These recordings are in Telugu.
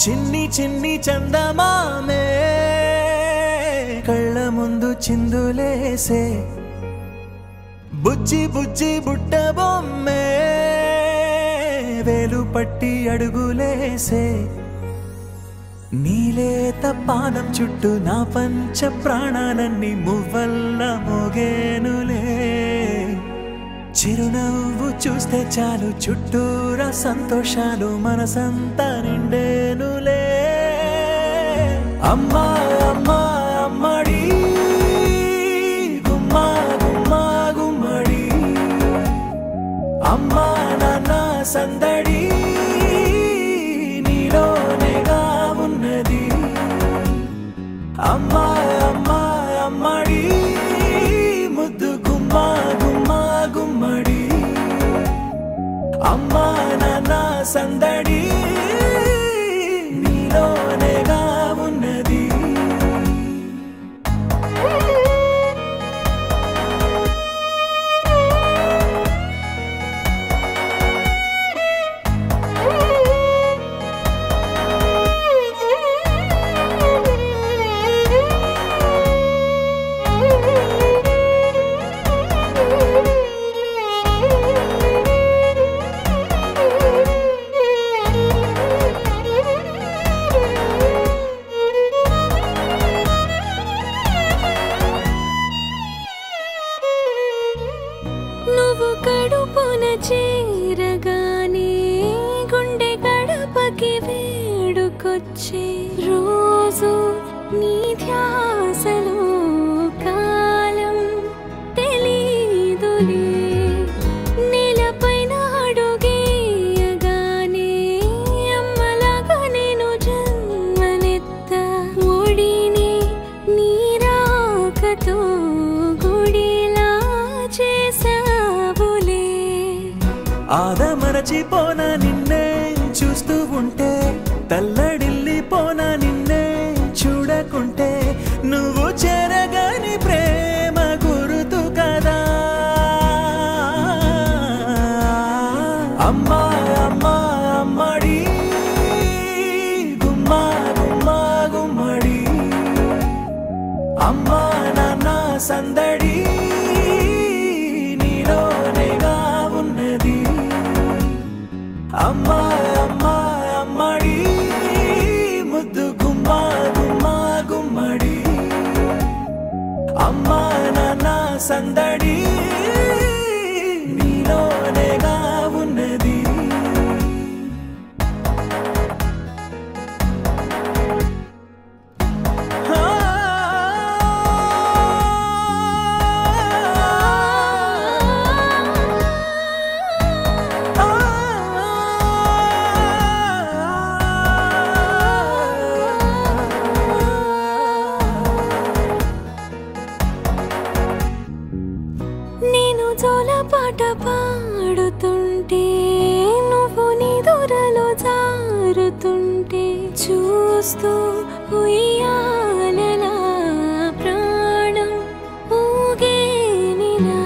చిన్ని చిన్ని చందమామే కళ్ళ ముందు చిందులేసే బుజ్జి బుజ్జి బుట్ట బొమ్మే వేలు పట్టి అడుగులేసే నీలేత పాదం చుట్టూ నా పంచ ప్రాణాలన్నీ మువ్వల్ల మోగేనులే చిరునవ్వు చూస్తే చాలు చుట్టూరా సంతోషాలు మనసంతా నిండేనులే అమ్మా అమ్మా అమ్మడి గుమ్మా గుమ్మా గుమ్మడి అమ్మా నాన్న సందడి నీలోనేగా ఉన్నది అమ్మా అమ్మా అమ్మడి ముద్దు గుమ్మా గుమ్మా గుమ్మడి అమ్మా నాన్న సందడి నీలోనేగా ఉన్నది నువ్వు కడుపున చేరగానే గుండె గడపకి వేడుకొచ్చే రోజు నీ ధ్యాసలో కాలం తెలీదులే నేలపైన అడుగేయగానే అమ్మలాగా నేను జన్మనెత్త ఒడిని నీ రాకతో గుడిలా చేసావులే ఆదమరచిపోనా నిన్నే చూస్తూ ఉంటే తల్లడిల్లిపోనా నిన్నే చూడకుంటే నువ్వు చెరగని ప్రేమ గురుతు కదా అమ్మా అమ్మా అమ్మడి గుమ్మా గుమ్మా గుమ్మడి అమ్మా నాన్న సందడి నీలోనేగా ఉన్నది అమ్మా అమ్మా అమ్మడి ముద్దు గుమ్మా గుమ్మా గుమ్మడి అమ్మా నాన్న సందడి నీలోనేగా ఉన్నది నేను జోలపాట పాడుతుంటే నువ్వు నీ దూరలో జారుతుంటే చూస్తూ ఉయ్యాలలా ప్రాణం ఊగేనినా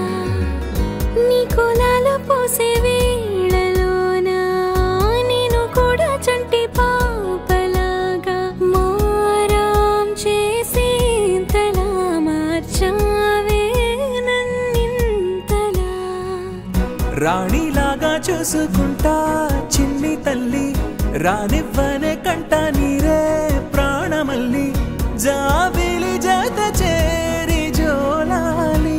నీ కులాల పోసే వేళలోనా నేను కూడా చంటి పాపలాగా మారాం చేసేంతలా మార్చావే రాణిలాగా చూసుకుంటా చిన్ని తల్లి రానివ్వనే కంట నీరే ప్రాణమల్లి జాబిలి జత చేరి జోలాలి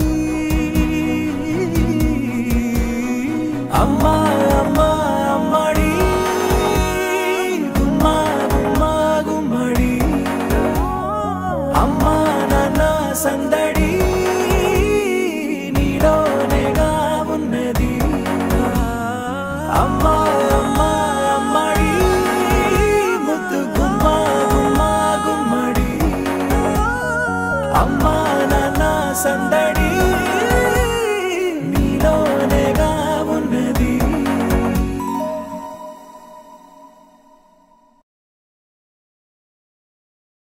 అమ్మా అమ్మా అమ్మడి గుమ్మా గుమ్మా గుమ్మడి అమ్మా నాన్న సందడి నీలోనేగా ఉన్నది అమ్మా అమ్మా అమ్మడి ముద్దు గుమ్మా గుమ్మా గుమ్మడి అమ్మా నాన్న సందడి